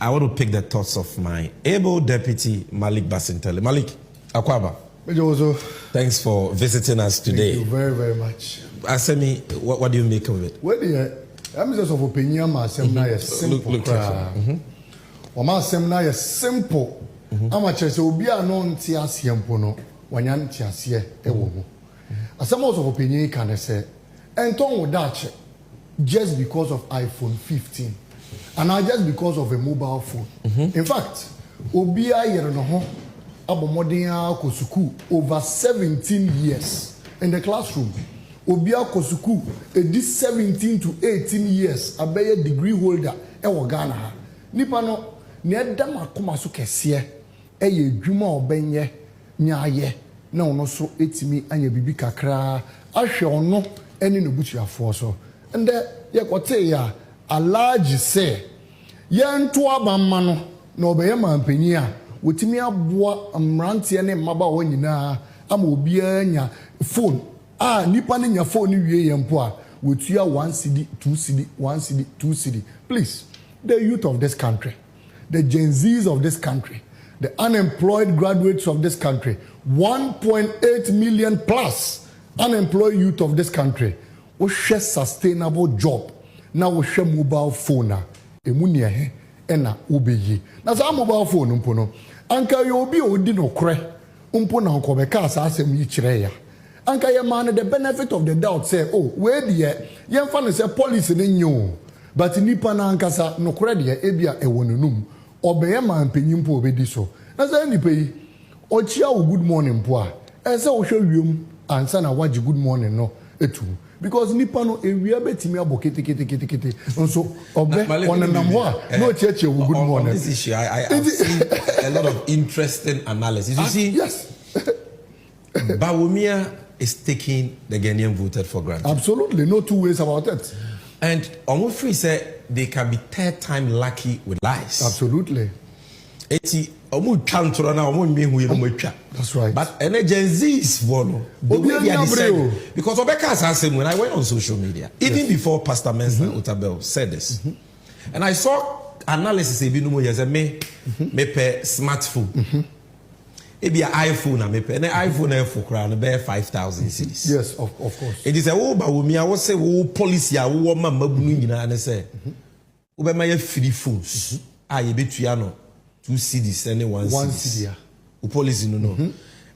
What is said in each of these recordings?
I want to pick the thoughts of my able deputy, Malik Basintale. Malik, Akwaba. Thanks for visiting us today. Thank you very, very much. Sammy, what do you make of it? Well, I'm just of opinion, my seminar is simple. My seminar is simple. I'm a chess, will be a non tiasiampono, when yan tiasie, a woman. As some of opinion can say, and Tom would Dutch just because of iPhone 15, and not just because of a mobile phone. In fact, Obia Yerono, Abomodia Kosuku, over 17 years in the classroom. Obia Kosuku, this 17 to 18 years, a degree holder, ewo Ghana. Nipano, Nedama Komasu Kesie, Eye Juma Obenye, Nyaye, no so etimi anya bibi kakra, Ashe ono, any no buchi afoso. And there, Yakote ya, a large say, Yan tuaba mano, no beyama penia, witimi abwa amranti ane maba wenina, amobia nya phone. Nipa ni nya phone ni wie yempo a wetua 1 cedi 2 cedi 1 cedi 2 cedi. Please, the youth of this country, the Gen Zs of this country, the unemployed graduates of this country, 1.8 million plus unemployed youth of this country, we share sustainable job. Now we share mobile phone emunia he ena obeyi. Na za mobile phone mpono anka yo obi odi no kre mpo na nkobeka asasem yi kire ya. Anka ye man the benefit of the doubt say, oh, where the yen fan say policy ni nyo. But nipa na ankasa no kre de ebia ewonunum. Obeye man penyim po obedi so. Na say nipa yi ochia wo good morning po a. E say wo hwe wiem ansa na waji good morning no etu. Because nipa no ewia betimi abokete. So obe onenam ho a no cheche wo good morning. On this issue I see a lot of interesting analysis. You see? Yes. Bawumia is taking the Ghanaian voted for granted. Absolutely, no two ways about it. And Omofri said they can be third time lucky with lies. Absolutely. That's right. But Gen Z is follow. The way they are deciding. Because Obeka said when I went on social media, even before Pastor Mensah Otabel said this, and I saw analysis me per smartphone. Maybe an iPhone, and an iPhone for crown, bear 5,000 cities. Yes, of course. It is a Bawumia, was say, oh, policy, I will and I say, Uber my free phones. I bet Triano 2 cities, and 1 city. Policy, no.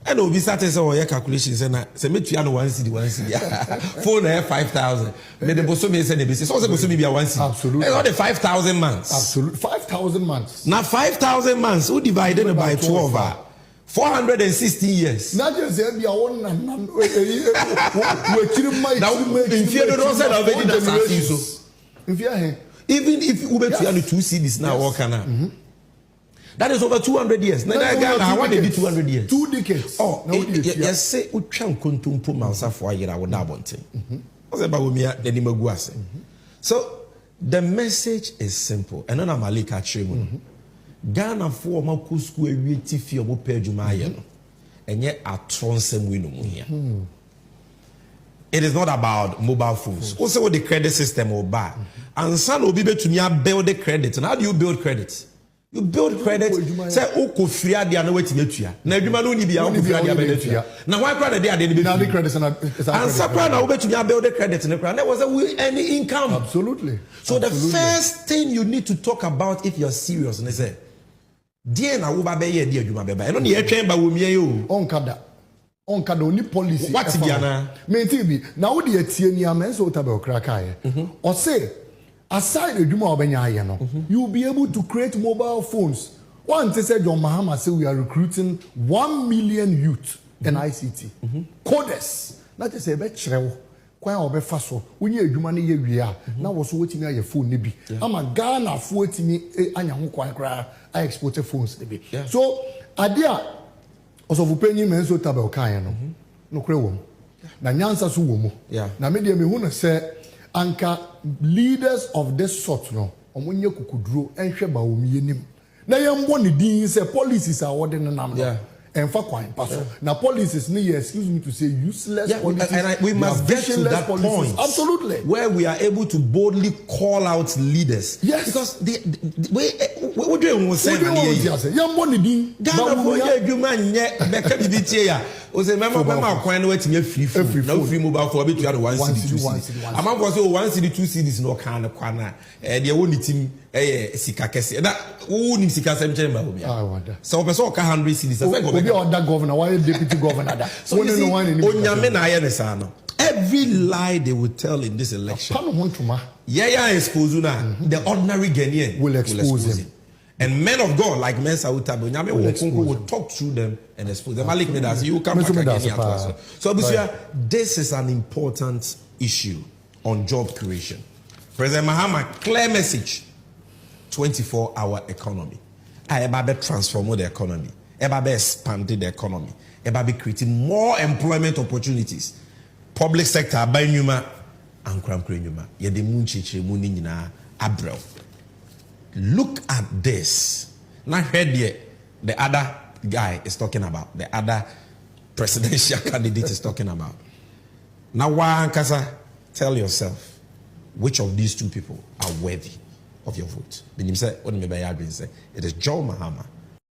And we started some calculations and say, Metriano 1 city, 1 city. Phone 5,000. May the bosom is any business. Also, maybe a 1 city. Absolutely. Not the 5,000 months. Absolutely. 5,000 months. Now, 5,000 months, who divided by 12? 460 yees. Not just there be a one and now in fear the rose of even if you were to 2 cities now, what can that is over 200 years. Now, I want to be 200 years. 2 decades. Oh, yes, say, we can't contum put myself for a year. I would not want to. So, the message is simple. And then I'm Malik actually. Ghana for Maku school waiting for your page and yet a tronsem win here. It is not about mobile phones. Also, what the credit system will buy. And some will be able to build the credit. And how do you build credit? You build credit. Say, oh, Kofria, they are no way to get you. Now, you don't need to now, why credit they are the credit and supply now to build the credit in the crowd. There was any income. Absolutely. So, the first thing you need to talk about if you're serious, and they say, dear na uba be dear juma beba eno ne yetwen Bawumia yo onkada oni policy what biana me tibi na wo de atie ni amenso Otabel kraka ye o say aside adwuma obenya aye no you will be able to create mobile phones. One say John Mahama say we are recruiting 1 million youth in ICT coders na just say be kirewo kwan obefa so wonye adwuma ne ye wie na wo so wotimi aye phone ne bi ama Ghana fo wotimi anya ho kwan kra I exported phones. So, Adia, also for penny men so Otabel Kayano, no crewum. Na nyansa su womo. Na media me who say, anka leaders of this sort no, when you could draw and share Bawumia nim. Na yam one din say policies are ordering nam. And for quite now, policies need, excuse me to say, useless policies. And we must get to that point. Absolutely. Where we are able to boldly call out leaders. Yes. Because what do you want to say? Free mobile for bit you had 1 city, 2 cities. Among was 1 city, 2 cities, no kind of corner. The only team, Sikakesi. That who needs Sikasem Bawumia. So, person 100 cities. That governor, why deputy governor? So, every lie they will tell in this election, the ordinary Ghanaian will expose him. And men of God like Mensa Utabo will talk through them and expose them. Malik Medas, you come back again. So this is an important issue on job creation. President Mahama, clear message: 24-hour economy. I be transform the economy. I be expanding the economy. I be creating more employment opportunities. Public sector by Numa and Kram Krenuma. Ye de munchiche muninina abrel. Look at this. Now heard the other guy is talking about. The other presidential candidate is talking about. Now, Kasa, tell yourself which of these two people are worthy of your vote. It is John Mahama